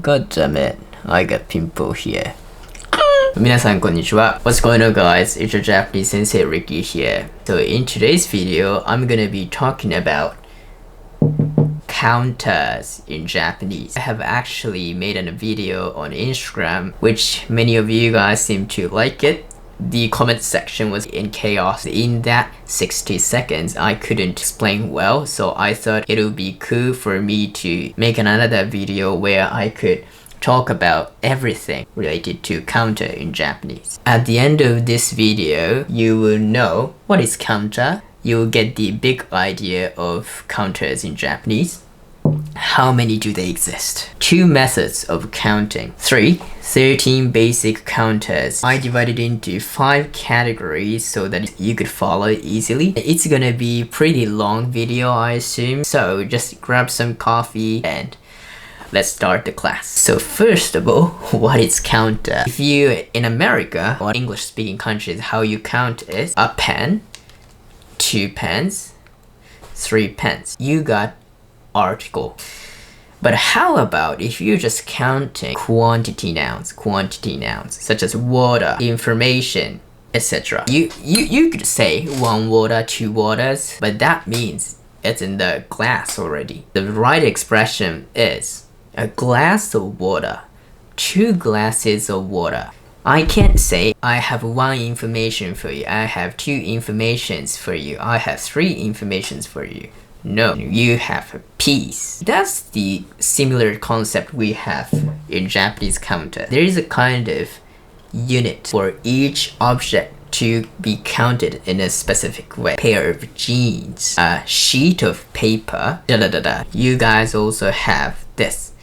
God damn it, I got pimple here. 皆さんこんにちは. What's going on, guys? It's your Japanese sensei Ricky here. So in today's video, I'm gonna be talking about counters in Japanese. I have actually made a video on Instagram, which many of you guys seem to like it. The comment section was in chaos. In that 60 seconds, I couldn't explain well, so I thought it would be cool for me to make another video where I could talk about everything related to counter in Japanese. At the end of this video, you will know what is counter. You will get the big idea of counters in Japanese. How many do they exist? 2 methods of counting. 13 basic counters. I divided into 5 categories so that you could follow it easily. It's gonna be pretty long video, I assume. So just grab some coffee and let's start the class. So first of all, what is counter? If you in America or English speaking countries, how you count is a pen, 2 pens, 3 pens. You got article. But how about if you're just counting quantity nouns such as water, information, etc. You could say 1 water, 2 waters, but that means it's in the glass already. The right expression is a glass of water, 2 glasses of water. I can't say I have 1 information for you, I have 2 informations for you, I have 3 informations for you. No, you have a piece. That's the similar concept we have in Japanese counter. There is a kind of unit for each object to be counted in a specific way. Pair of jeans, a sheet of paper, You guys also have this.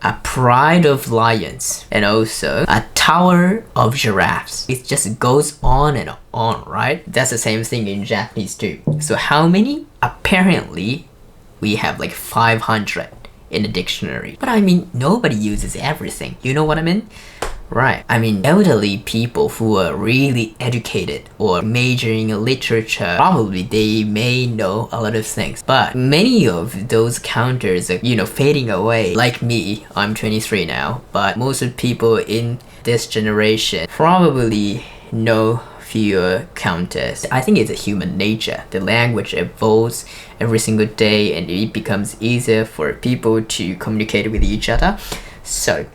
A pride of lions, and also a tower of giraffes. It just goes on and on, right? That's the same thing in Japanese too. So how many? Apparently, we have like 500 in the dictionary. But I mean, nobody uses everything. You know what I mean? Right. I mean, elderly people who are really educated or majoring in literature, probably they may know a lot of things. But many of those counters are, fading away. Like me, I'm 23 now, but most of the people in this generation probably know fewer counters. I think it's a human nature. The language evolves every single day and it becomes easier for people to communicate with each other. So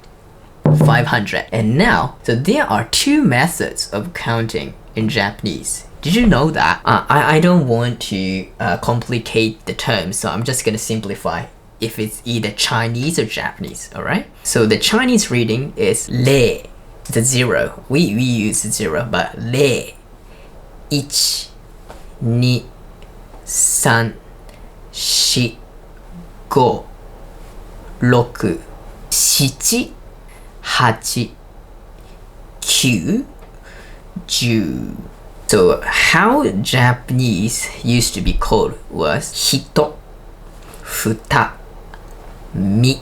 500. And now, so there are 2 methods of counting in Japanese. Did you know that? I don't want to complicate the terms, so I'm just gonna simplify if it's either Chinese or Japanese, alright? So the Chinese reading is re, the 0. We use 0, but re, 1, 2, 3, 4, 5, 6, 7, 8, 9, 10. So how Japanese used to be called was 1, 2, 3, 4, 5, 7,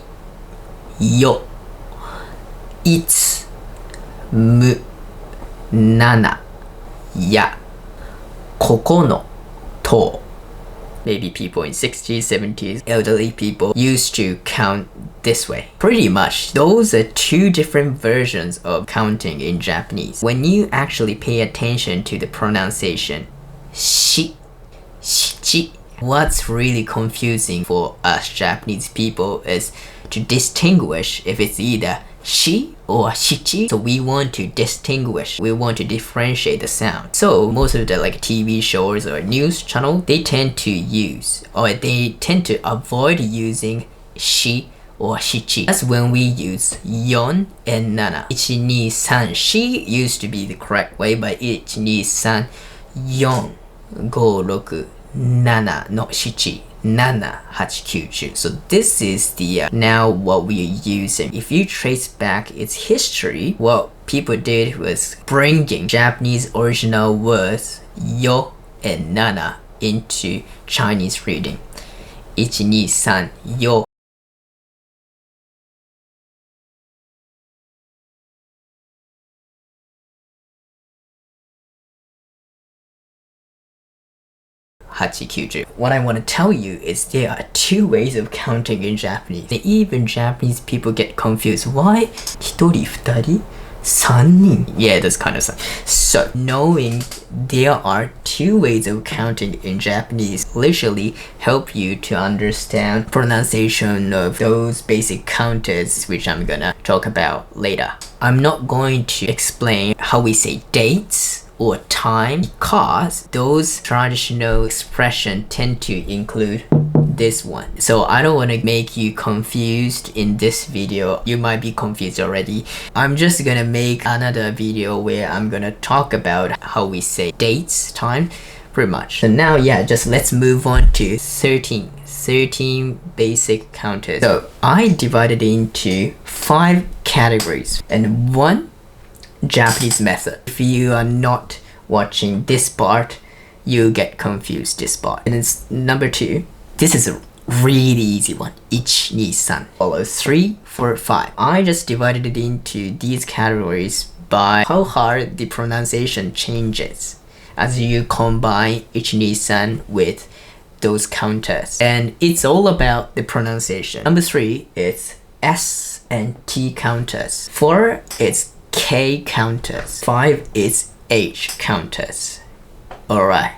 8, 9, 10. Maybe people in 60s, 70s, elderly people used to count this way. Pretty much, those are 2 different versions of counting in Japanese. When you actually pay attention to the pronunciation, shi, shichi, what's really confusing for us Japanese people is to distinguish if it's either shi or shichi. So we want to distinguish, we want to differentiate the sound. So most of the TV shows or news channel, they tend to use, or they tend to avoid using shi or shichi. That's when we use yon and nana. Ichi, ni, san, shi used to be the correct way, but ichi, ni, san, yon, go, roku, nana, no shichi. 7, 8, 9, 10. So this is the now what we are using. If you trace back its history, what people did was bringing Japanese original words yo and nana into Chinese reading. 1, 2, 3, yo. 8、9、10. What I want to tell you is there are two ways of counting in Japanese. And even Japanese people get confused. Why 1人2人3人? Yeah, this kind of stuff. So knowing there are two ways of counting in Japanese literally help you to understand pronunciation of those basic counters, which I'm gonna talk about later. I'm not going to explain how we say dates or time because those traditional expressions tend to include this one. So I don't want to make you confused in this video. You might be confused already. I'm just gonna make another video where I'm gonna talk about how we say dates, time, pretty much. So now, yeah, just let's move on to 13 basic counters. So I divided into 5 categories and 1 Japanese method. If you are not watching this part, you get confused this part. And it's number 2. This is a really easy one. Ichi-mei follow 3, 4, 5. I just divided it into these categories by how hard the pronunciation changes as you combine ichi-mei with those counters. And it's all about the pronunciation. Number 3 is S and T counters. 4 is K counters. 5 is H counters. Alright.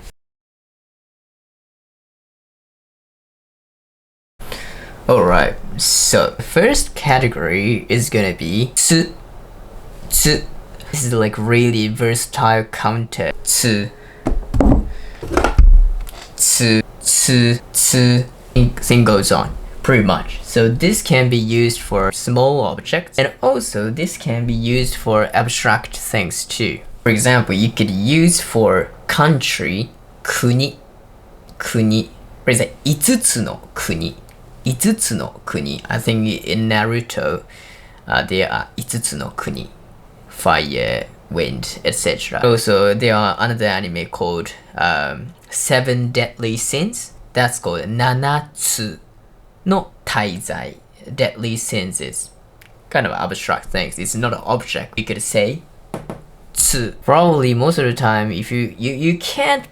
Alright, so first category is gonna be tsu. This is like really versatile counter. Tsu. Thing goes on. Pretty much. So this can be used for small objects and also this can be used for abstract things too. For example, you could use for country, kuni. For example, 5つの国. 5つの国. I think in Naruto, there are 5つの国. Fire, wind, etc. Also, there are another anime called 7 Deadly Sins. That's called 7つの大罪. Deadly sins is kind of abstract things. It's not an object. You could say つ. Probably most of the time, if you can't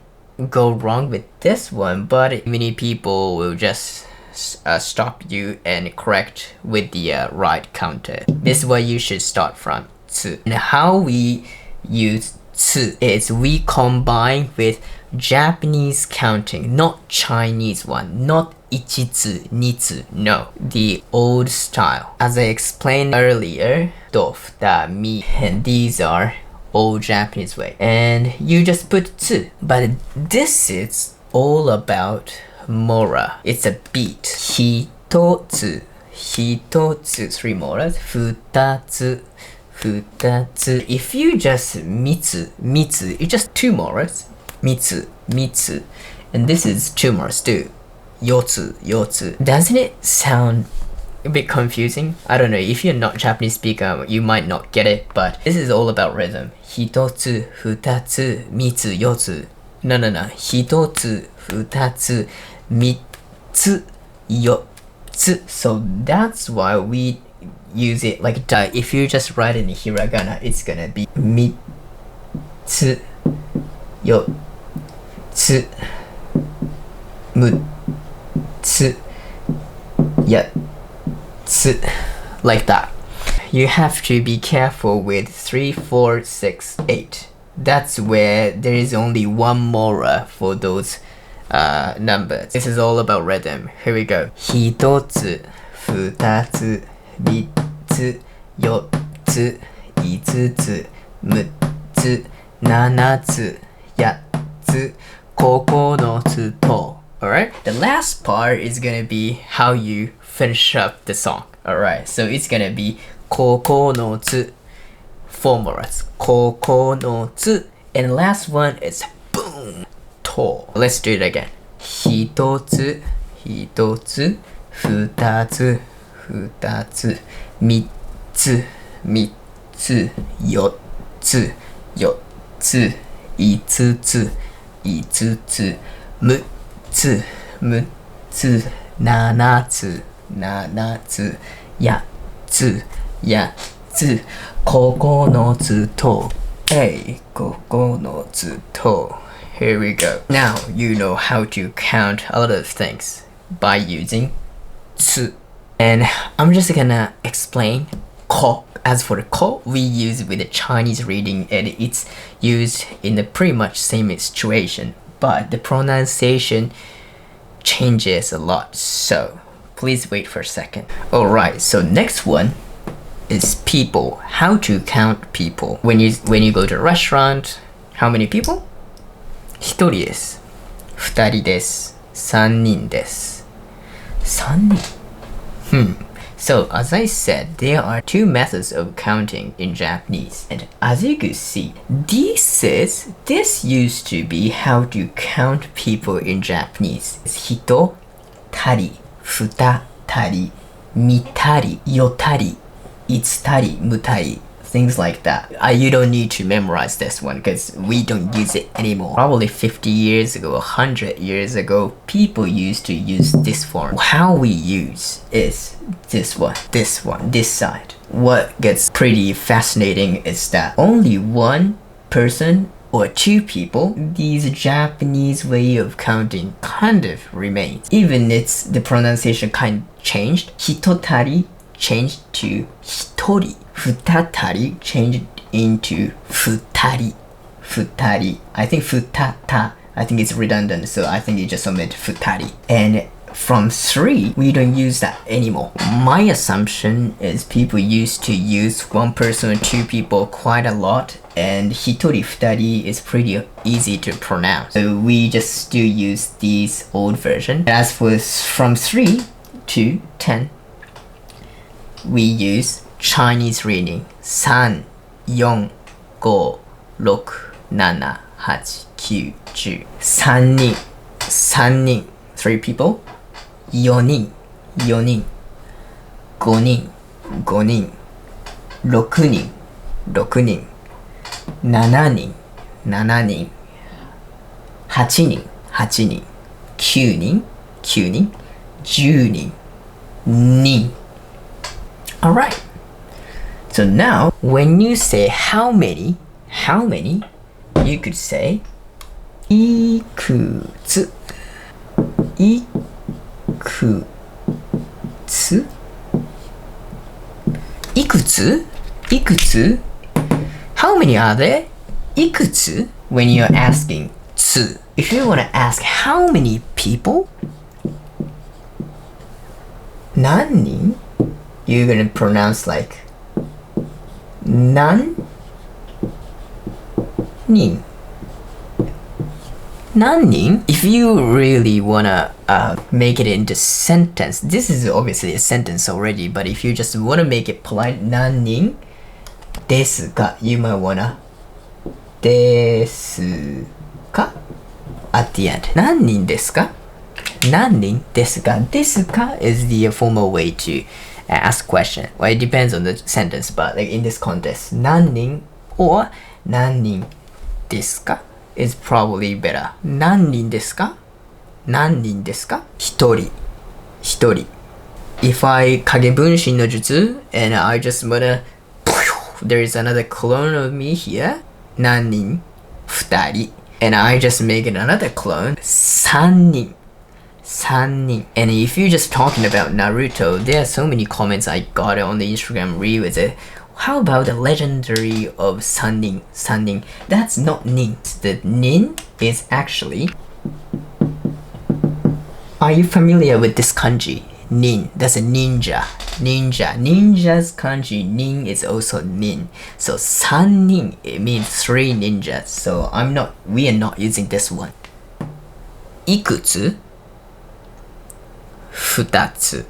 go wrong with this one, but many people will just stop you and correct with the right counter. This is what you should start from. つ. And how we use つ is we combine with Japanese counting, not Chinese one, not ichi-tsu, ni-tsu, no, the old style. As I explained earlier, dof, da, mi, and these are old Japanese way. And you just put つ, but this is all about mora. It's a beat. 1つ, 3 moras, 2つ, 2つ. If you just 3つ, it's just 2 moras. 3つ, and this is 2 moras too. 4つ. Doesn't it sound a bit confusing? I don't know, if you're not Japanese speaker, you might not get it, but this is all about rhythm. 1つ, 2つ, 3つ, 4つ. No. 1つ, 2つ, 3つ, 4つ. So that's why we use it like that. If you just write it in hiragana, it's gonna be 3つ, 4つ, 6つ, 8つ, like that. You have to be careful with 3, 4, 6, 8. That's where there is only 1 mora for those numbers. This is all about rhythm. Here we go. 1つ, 2つ, 3つ, 4つ, 5つ, 6つ, 7つ, 8つ, 9つと. Alright? The last part is gonna be how you finish up the song. Alright, so it's gonna be 9つ, 4 moras. 9つ, and the last one is boom, to. Let's do it again. 1つ, 1つ, 2つ, 2つ, 3つ, 3つ, 4つ, 4つ, 5つ, 5つ, 6つ, 6つ, 7つ, 7つ, 8つ, 8つ, 9つと, 9つと. Here we go. Now you know how to count a lot of things by using つ. And I'm just gonna explain こ. As for the こ, we use with the Chinese reading and it's used in the pretty much same situation. But the pronunciation changes a lot. So please wait for a second. Alright, so next one is people. How to count people. When you go to a restaurant, how many people? 一人です。二人です。三人です。三人? So as I said, there are two methods of counting in Japanese. And as you can see, this used to be how to count people in Japanese. 人たり、二たり、三たり、四たり、五たり、六たり. Things like that. You don't need to memorize this one because we don't use it anymore. Probably 50 years ago, 100 years ago, people used to use this form. How we use is this one, this side. What gets pretty fascinating is that only one person or two people, these Japanese way of counting kind of remains. Even it's the pronunciation kind of changed. Hitotari changed to hitori. Futatari changed into futari. Futari. I think futata. I think it's redundant, so I think you just omit futari. And from three, we don't use that anymore. My assumption is people used to use one person or two people quite a lot, and hitori futari is pretty easy to pronounce. So we just still use this old version. As for from 3 to 10, we use Chinese reading 3, 4, 5, 6, 7, 8, 9, 10. 3人 3人 3 people. 4人 4人 5人 5人 6人 6人 7人 7人 8人 8人 9人 9人 10人 人. Alright. So now, when you say how many, you could say いくつ いくつ いくつ いくつ How many are there? いくつ When you're asking つ If you want to ask how many people, 何人 You're gonna pronounce like 何人 何人 If you really wanna make it into sentence, this is obviously a sentence already, but if you just wanna make it polite, 何人ですか You might wanna ですか at the end. 何人ですか何人ですか ですか is the formal way to ask question. Well, it depends on the sentence, but like in this context, 何人 or 何人ですか is probably better. 何人ですか何人ですか一人一人 If I 影分身の術 and I just wanna there is another clone of me here 何人二人 and I just make it another clone 三人三人 And if you're just talking about Naruto, there are so many comments I got on the Instagram reel with it. How about the legendary of san-nin? San-nin. That's not nin. The nin is actually... Are you familiar with this kanji? Nin. That's a ninja. Ninja. Ninja's kanji. Nin is also nin. So san-nin, it means 3 ninjas. So we are not using this one. いくつ 2つ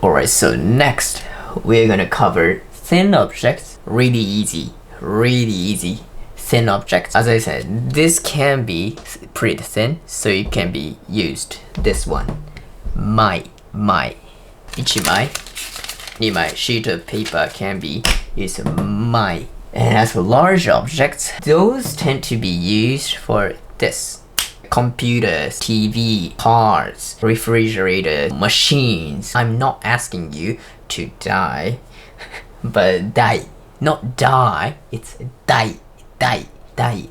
Alright, so next we're gonna cover thin objects. Really easy. Thin objects. As I said, this can be pretty thin, so it can be used. This one. Ichi-mei. Ni-mei. Sheet of paper can be used mei. And as for large objects, those tend to be used for this. Computers, TV, cars, refrigerators, machines. I'm not asking you to die, but die. Not die, it's die,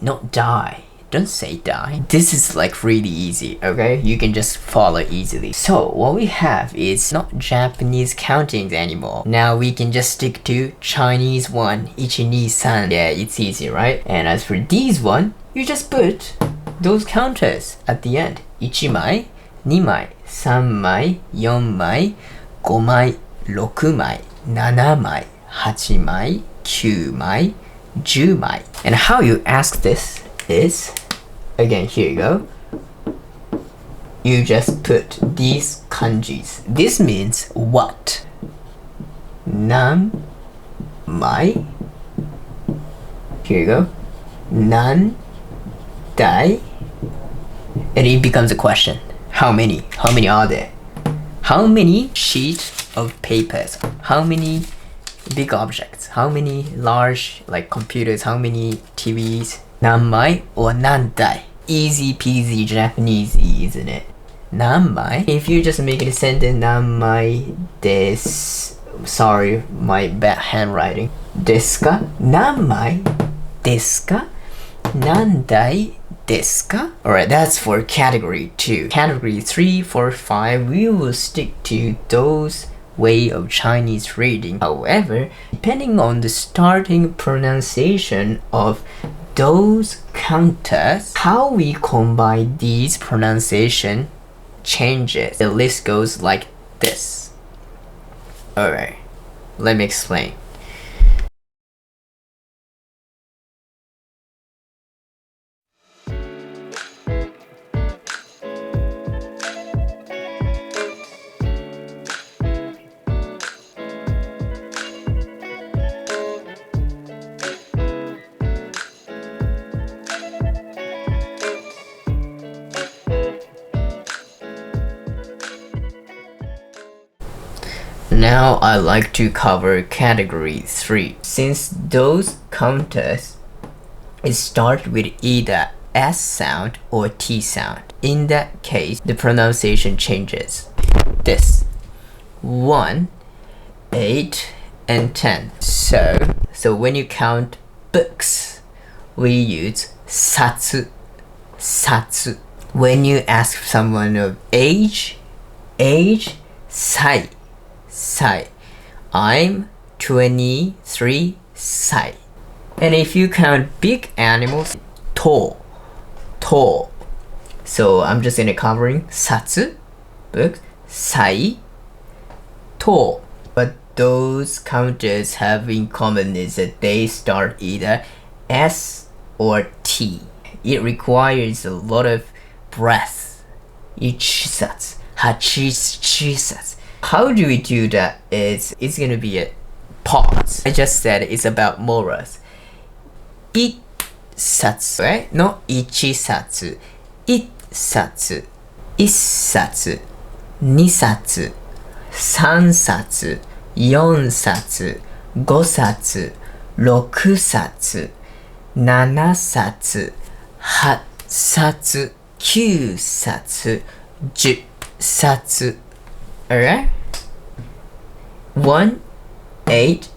not die. don't say die. This is like really easy, okay? You can just follow easily. So what we have is not Japanese countings anymore. Now we can just stick to Chinese one, ichi, san. Yeah, it's easy, right? And as for these one, you just put those counters at the end. ichi-mei, ni-mei, san-mei, 4-mei, 5-mei, 6-mei, 7-mei, 8-mei, 9-mei, 10-mei. And how you ask this is, again, here you go. You just put these kanjis. This means what? Nanmei. Here you go. Nan dai. And it becomes a question. How many? How many are there? How many sheets of papers? How many big objects? How many large like computers? How many TVs? Nanmei or nandai? Easy peasy Japanese, isn't it? Nanmei. If you just make it a sentence, nanmei desu. Sorry, my bad handwriting. Desuka? Nanmei desuka? Nandai desuka? Alright, that's for category 2. Category 3, 4, 5, we will stick to those way of Chinese reading. However, depending on the starting pronunciation of those counters, how we combine these pronunciation changes. The list goes like this. Alright, let me explain. Now I like to cover category 3. Since those counters start with either S sound or T sound, in that case the pronunciation changes. This 1, 8, and 10. So when you count books, we use satsu, satsu. When you ask someone of age, sai, sai. I'm 23 sai. And if you count big animals, to, to. So I'm just gonna covering satsu, book, sai, to. But those counters have in common is that they start either S or T. It requires a lot of breath. Ichi-satsu, hachi-satsu. How do we do that? It's gonna be a pause. I just said it's about morals. It-satsu, right? Not ichi-satsu. It-satsu, is-satsu, ni-satsu, 3 冊, 4 冊, 5 冊, 6 冊, 7 冊, 8 冊, 9 冊, 10 冊. Alright? 1, 8,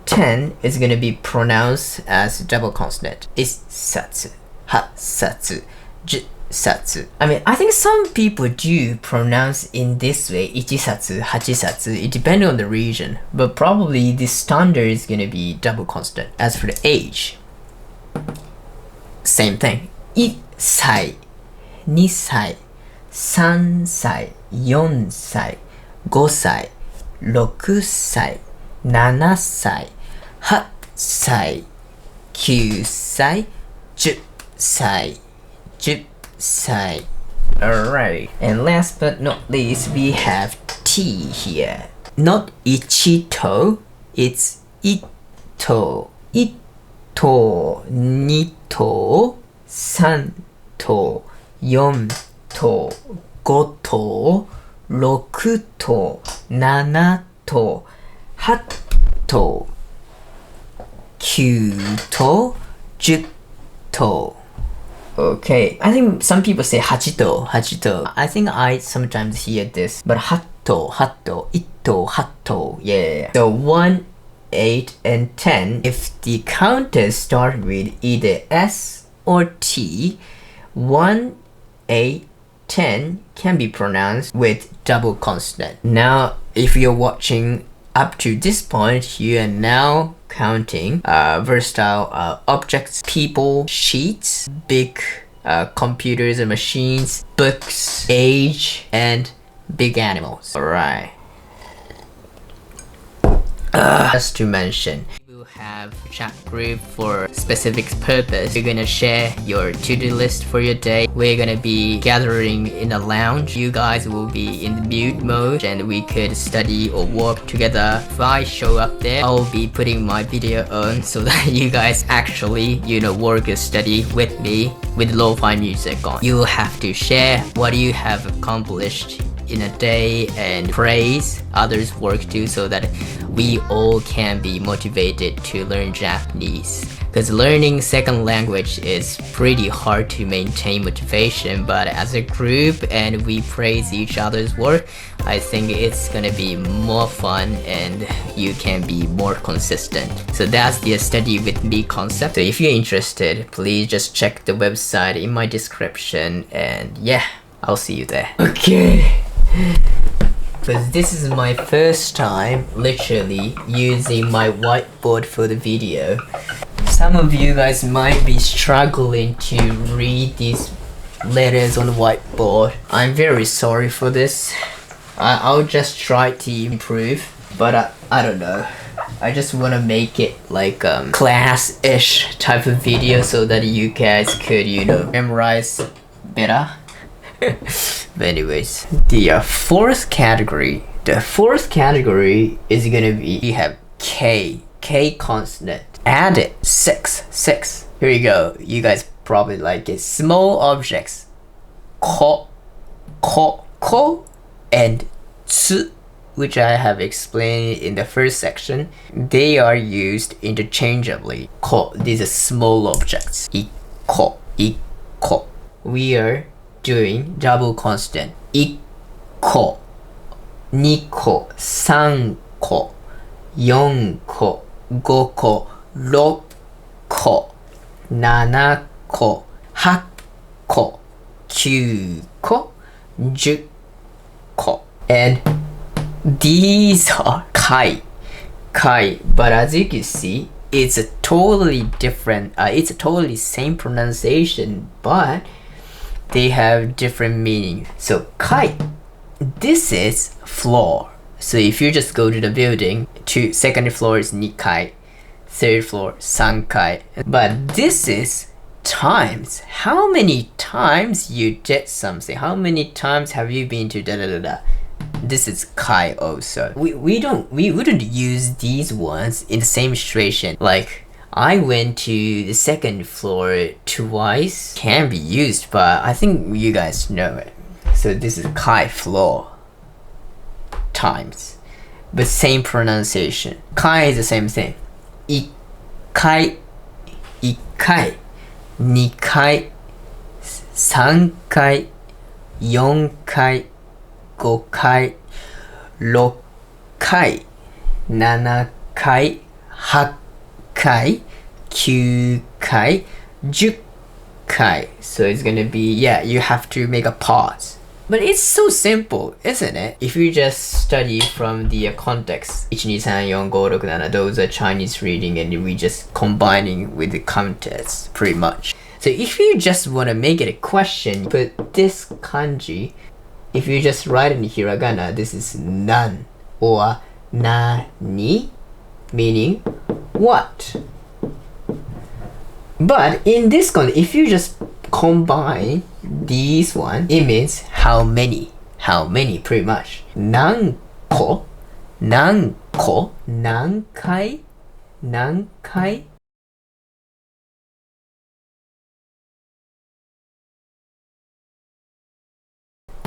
10 is gonna be pronounced as double consonant. Is satsu, ha satsu, j satsu. I mean, I think some people do pronounce in this way, ichi satsu, hachi satsu. It depends on the region, but probably the standard is gonna be double consonant. As for the age, same thing. 1歳, 2歳, 3歳, 4歳, 5歳, 6歳, 7歳, 8歳, 9歳, 10歳, 10歳. Alright, and last but not least, we have T here. Not ichito, it's ito. Ito, nito, santo, yonto, goto, 6 と 7 と 8 と 9 と 10 と. Okay, I think some people say 8 と 8 と. I think I sometimes hear this, but 8と 8と 1と 8と. Yeah. So 1, 8, and 10, if the counters start with either S or T, 1, 8, 10 can be pronounced with double consonant. Now, if you're watching up to this point, you are now counting versatile objects, people, sheets, big computers and machines, books, age, and big animals. Alright. Just to mention, we'll have chat group for specific purpose. You're gonna share your to-do list for your day. We're gonna be gathering in a lounge. You guys will be in the mute mode and we could study or work together. If I show up there, I'll be putting my video on so that you guys actually, work or study with me with lo-fi music on. You'll have to share what you have accomplished in a day and praise others' work too, so that we all can be motivated to learn Japanese. Because learning second language is pretty hard to maintain motivation, but as a group and we praise each other's work, I think it's gonna be more fun and you can be more consistent. So that's the study with me concept. So if you're interested, please just check the website in my description, and yeah, I'll see you there. Okay. Because this is my first time literally using my whiteboard for the video. Some of you guys might be struggling to read these letters on the whiteboard. I'm very sorry for this. I'll just try to improve, but I don't know. I just want to make it like class-ish type of video so that you guys could, memorize better. But anyways, the fourth category is gonna be, you have K consonant. Add it, 6. Here you go. You guys probably like it. Small objects, ko, and tsu, which I have explained in the first section. They are used interchangeably. Ko, these are small objects. Ikko. We are doing double consonant. Ikko, 2ko, 3ko, 4ko, 5ko, 6ko, 7ko, 8ko, 9ko, 10ko. And these are kai, but as you can see, it's a totally different, it's a totally same pronunciation, but they have different meaning. So kai, this is floor. So if you just go to the building, second floor is nikai, third floor sankai. But this is times. How many times you did something? How many times have you been to da da da da? This is kai also. We wouldn't use these ones in the same situation. Like, I went to the second floor twice. Can be used, but I think you guys know it. So this is kai, floor, times, but same pronunciation. Kai is the same thing. Ikkai, 2kai, 3kai, 4kai, 5kai, 6kai, 7kai, 8kai, 9kai, 10kai. So it's gonna be, you have to make a pause. But it's so simple, isn't it? If you just study from the context, 1, 2, 3, 4, 5, 6, 7, those are Chinese reading, and we just combining with the context pretty much. So if you just want to make it a question, put this kanji. If you just write in hiragana, this is nan or nani, meaning what. But in this context, if you just combine these one, it means how many, pretty much. Nanko, nankai,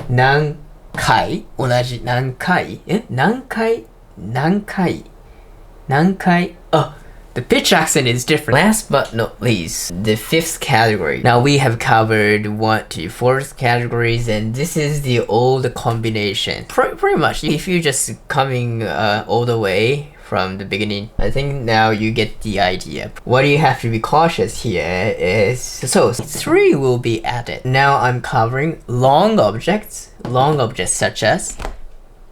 何回、同じ何回、何回、oh, the pitch accent is different. Last but not least, the fifth category. Now we have covered 1 to 4th categories, and this is the old combination. Pretty much, if you're just coming all the way from the beginning. I think now you get the idea. What you have to be cautious here is, so 3 will be added. Now I'm covering long objects such as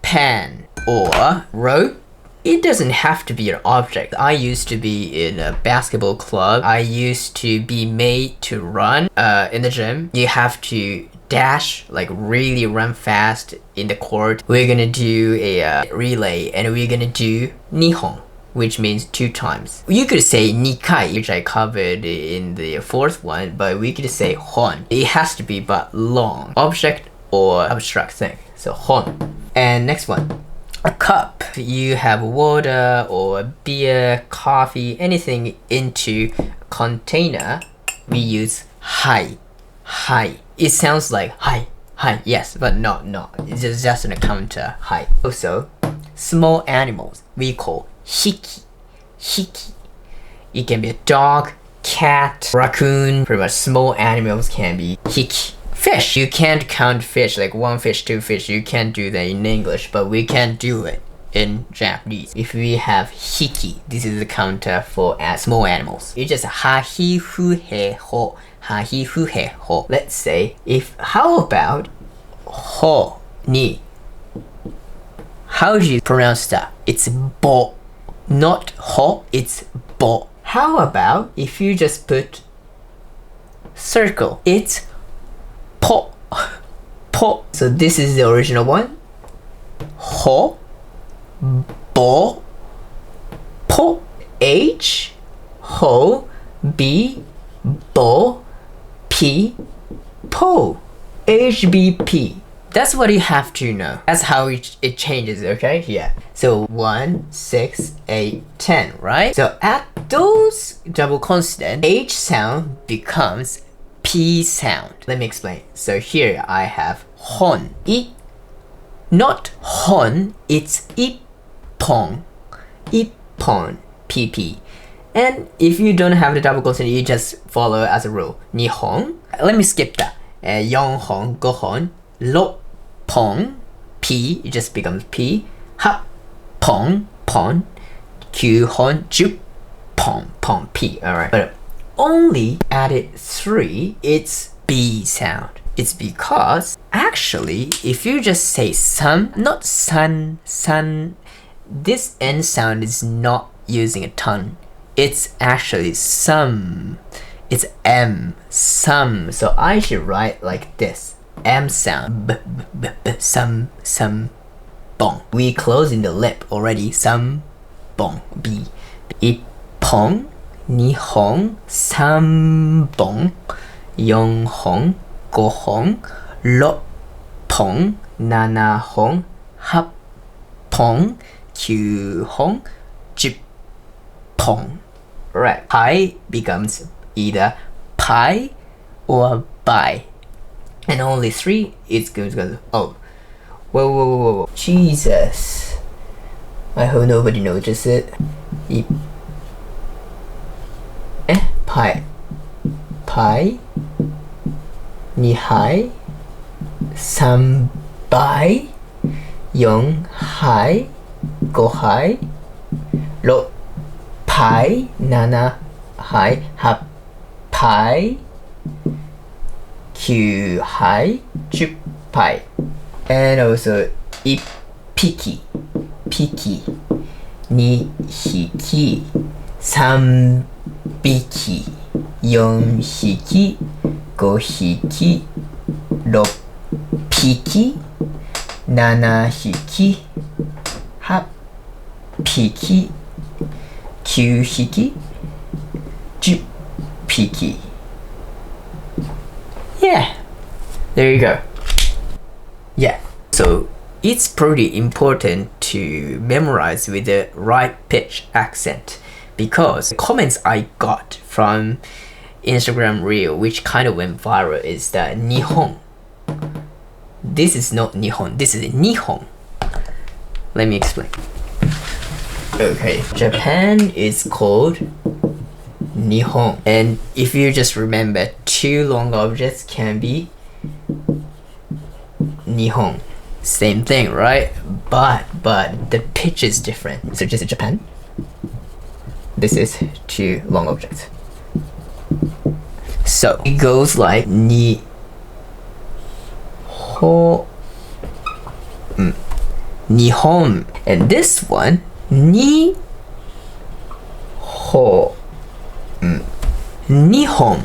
pen or rope. It doesn't have to be an object. I used to be in a basketball club. I used to be made to run in the gym. You have to dash, like really run fast in the court. We're gonna do a relay, and we're gonna do nihon, which means 2 times. You could say nikai, which I covered in the 4th one, but we could say hon. It has to be but long object or abstract thing. So hon. And next one, a cup. You have water or beer, coffee, anything into a container. We use hai. Hai. It sounds like hai, yes, but no. It's just a counter hai. Also, small animals we call hiki. It can be a dog, cat, raccoon. Pretty much small animals can be hiki. Fish. You can't count fish like 1 fish, 2 fish. You can't do that in English, but we can do it in Japanese. If we have hiki, this is the counter for small animals. You just hahi fu he ho. Hahi fu he ho. Let's say, how about ho ni? How do you pronounce that? It's bo. Not ho, it's bo. How about if you just put circle? It's po. Po. So this is the original one. Ho, bo, po. H, ho, b, bo, p, po. HBP. That's what you have to know. That's how it changes, okay? Yeah. So 1, 6, 8, 10, right? So at those double consonant, H sound becomes P sound. Let me explain. So here I have hon. Not hon, it's ippon. Ippon. PP. And if you don't have the double consonant, you just follow as a rule. Nihon. Let me skip that. 4本, 5本, 6本, P, it just becomes P. 8本, pon, 9本, 10本, pon, P. Alright. But only added 3, it's B sound. It's because actually, if you just say sun, not sun, this N sound is not using a tongue. It's actually some. It's M, some. So I should write like this. M sound. B, some, bong. We closing the lip already. Some, bong. B. Ippon, nihon, 3本, 4本, 5本, 6本, 7本, 8本, 9本, 10本. Right. Pi becomes either pi or bi. And only 3 is going to go. Oh. Whoa. Jesus. I hope nobody noticed it. Pi. Pi. 2杯 3杯 4杯 5杯 6杯 7杯 8杯 9杯 10杯 and also 1匹 匹 2匹 3匹 4匹 5匹 6匹 7匹 8匹 9匹 10匹 Yeah, there you go. Yeah, so it's pretty important to memorize with the right pitch accent, because the comments I got from Instagram reel which kind of went viral is that Nihon. This is not Nihon, this is Nihon. Let me explain. Okay, Japan is called Nihon, and if you just remember, 2 long objects can be Nihon. Same thing, right? but the pitch is different. So just in Japan, this is two long objects. So it goes like ni ho Nihon, and this one ni ho Nihon.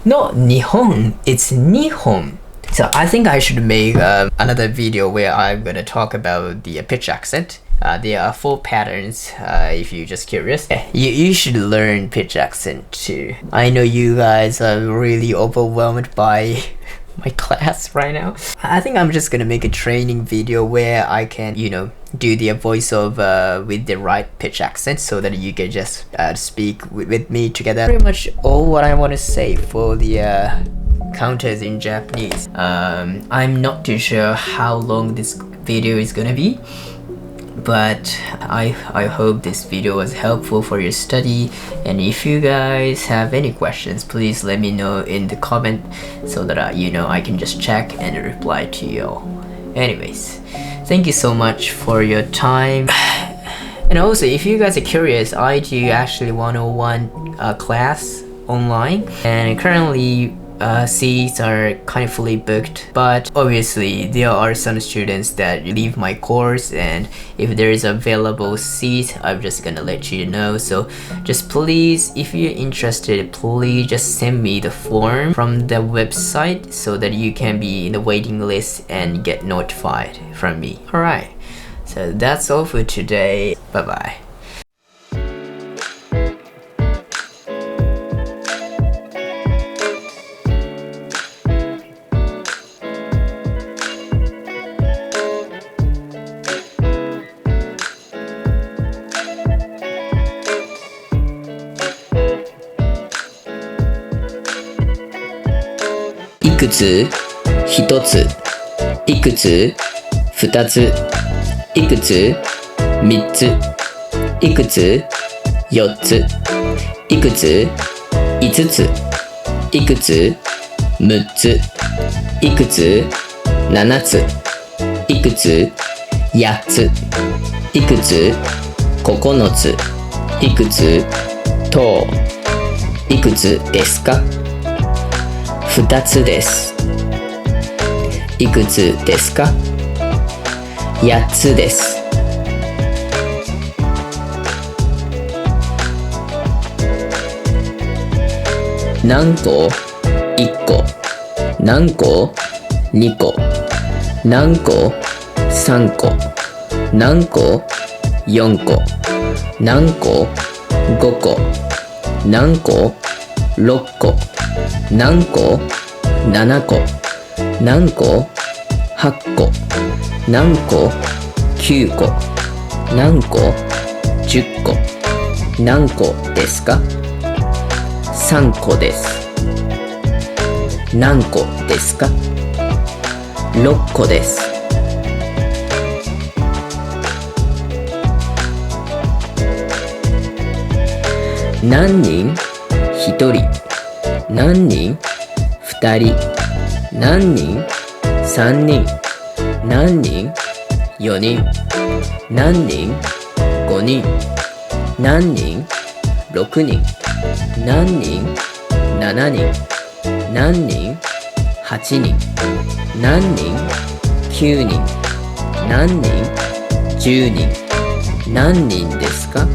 No, Nihon, it's Nihon. So I think I should make another video where I'm gonna talk about the pitch accent. There are 4 patterns if you're just curious. You should learn pitch accent too. I know you guys are really overwhelmed by my class right now. I think I'm just gonna make a training video where I can, do the voiceover with the right pitch accent so that you can just speak with me together. Pretty much all what I want to say for the counters in Japanese. I'm not too sure how long this video is gonna be, but I hope this video was helpful for your study, and if you guys have any questions, please let me know in the comment so that I can just check and reply to you all. Anyways, thank you so much for your time. And also, if you guys are curious, I do actually 101 class online, and currently seats are kind of fully booked, but obviously there are some students that leave my course, and if there is available seat, I'm just gonna let you know. So just please, if you're interested, please just send me the form from the website so that you can be in the waiting list and get notified from me. Alright, so that's all for today. Bye bye. いくつ一ついくつ二ついくつ三ついくつ四ついくつ五ついくつ六ついくつ七ついくつ八ついくつ九ついくつといくつですか二つです。いくつですか八つです。何個一個何個二個何個三個何個四個何個五個何個六個何個七個何個八個何個九個何個十個何個ですか3個です。何個ですか6個です。何人1人何人2人何人3人何人4人何人5人何人6人何人7人何人8人何人9人何人10人何人ですか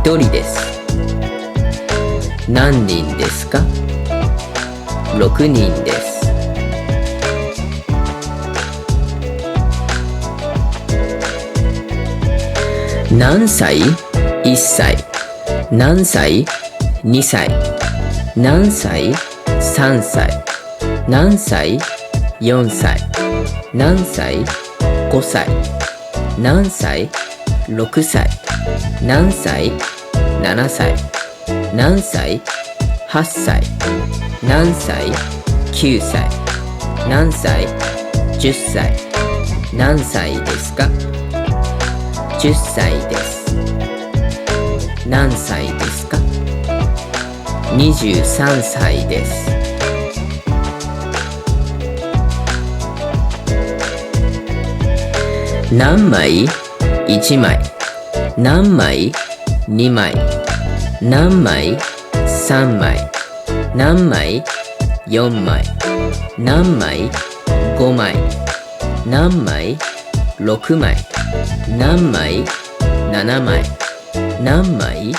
1人です。何人ですか6人です。何歳1歳何歳2歳何歳3歳何歳4歳何歳5歳何歳6歳何歳7歳何歳8歳何歳9歳何歳10歳何歳ですか10歳です。何歳ですか23歳です。何枚 ?1 枚。何枚 ?2 枚。何枚 ?3 枚。何枚 ?4 枚。何枚 ?5 枚。何枚 ?6 枚。何枚 ?7 枚。何枚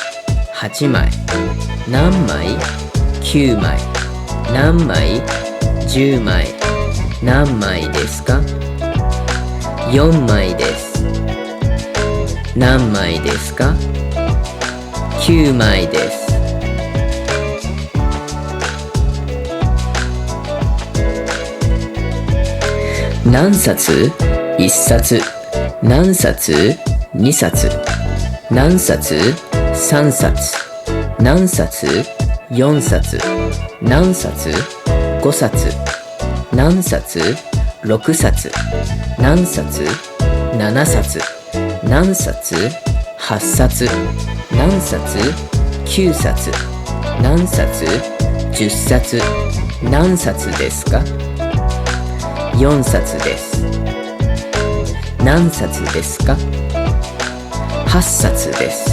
?8 枚。何枚 ?9 枚。何枚 ?10 枚。何枚ですか ?4 枚です。何枚ですか ?9 枚です。何冊 ?1 冊。何冊 ?2 冊。何冊 ?3 冊。何冊 ?4 冊。何冊 ?5 冊。何冊 ?6 冊。何冊 ?7 冊。何冊 ?8 冊。何冊 ?9 冊。何冊 ?10 冊。何冊ですか ?4 冊です。何冊ですか ?8 冊です。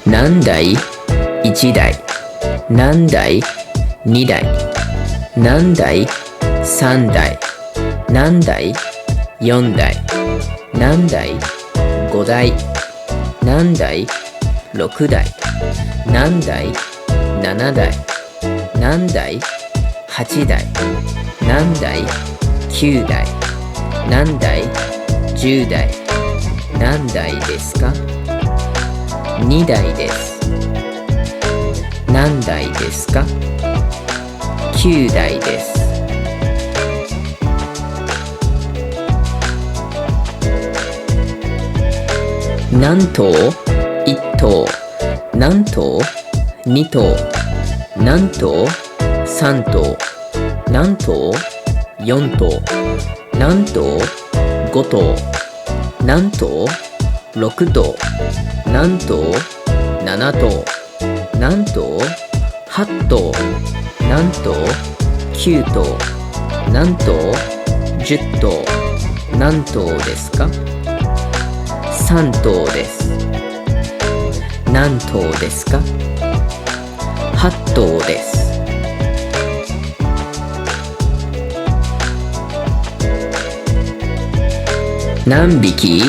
何台 ?1 台。何台 ?2 台。何台 ?3 台。何台 ?4 台。何台 ?5 台。何台 ?6 台。何台 ?7 台。何台 ?8 台。何台 ?9 台。何台 ?10 台。何台ですか ?2 台です。何台ですか ?9 台です。何頭 ?1 頭。何頭 ?2 頭。何頭 ?3 頭。何頭 ?4 頭。何頭 ?5 頭。何頭 ?6 頭。何頭 ?7 頭。何頭 ?8 頭。何頭 ?9 頭。何頭 ?10 頭。何頭ですか ?3 頭です。何頭ですか ?8 頭です。何匹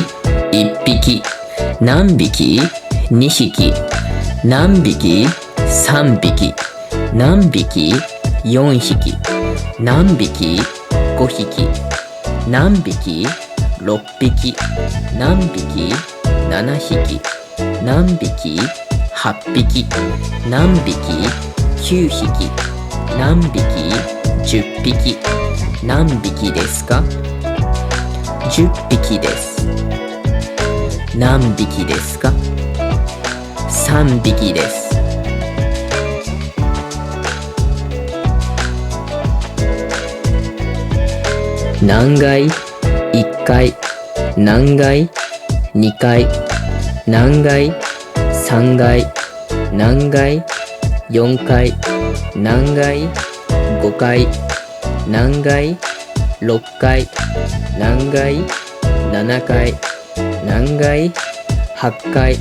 ?1 匹。何匹 ?2 匹。何匹 ?3 匹。何匹 ?4 匹。何匹 ?5 匹。何匹 ?6 匹。何匹 ?7 匹。何匹 ?8 匹。何匹 ?9 匹。何匹 ?10 匹。何匹ですか ?10 匹です。何匹ですか ?3 匹です。何階 ?1 階。何階 ?2 階。何階 ?3 階。何階 ?4 階。何階 ?5 階。何階 ?6 階。何階 ?7 階。何階 ?8 階。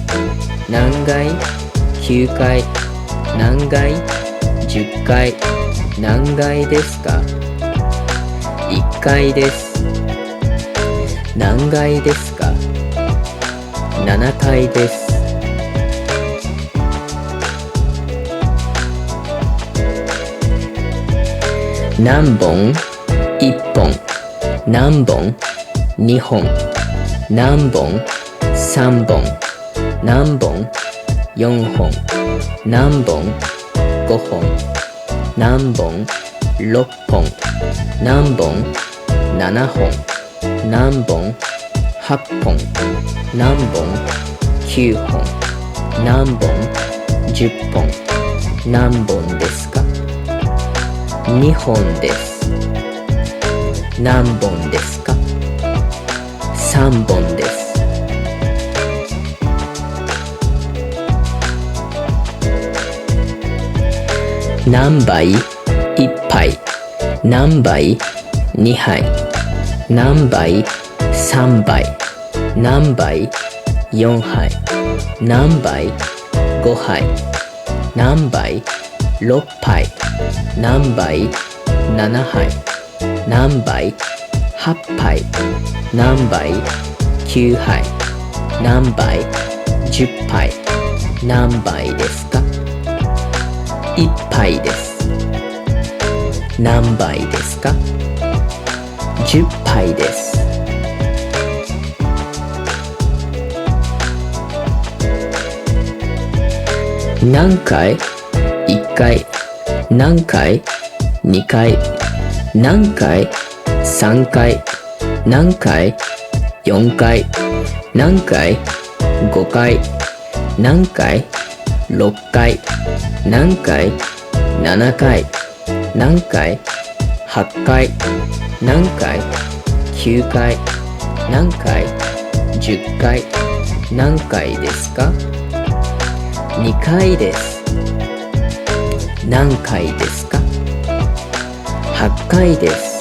何階 ?9 階。何階 ?10 階。何階ですか ?1 階です。何階ですか ?7 階です。何本 ?1 本。何本 ?2 本。何本 ?3 本。何本 ?4 本。何本 ?5 本。何本 ?6 本。何本 ?7 本。何本 ?8 本。何本 ?9 本。何本 ?10 本。何本ですか ?2 本です。何本ですか ?3 本です。何倍 ?1 1杯何杯2杯何杯3杯何杯4杯何杯5杯何杯6杯何杯7杯何杯8杯何杯9杯何杯10杯何杯ですか？ 1 杯です。何杯ですか？ 10 杯です。何回？ 1 回。何回？ 2 回。何回？ 3 回。何回？ 4 回。何回？ 5 回。何回？ 6 回。何回？ 7 回。何回？ 8 回。何回？ 9 回。何回？ 10 回。何回ですか？2回です。何回ですか？8回です。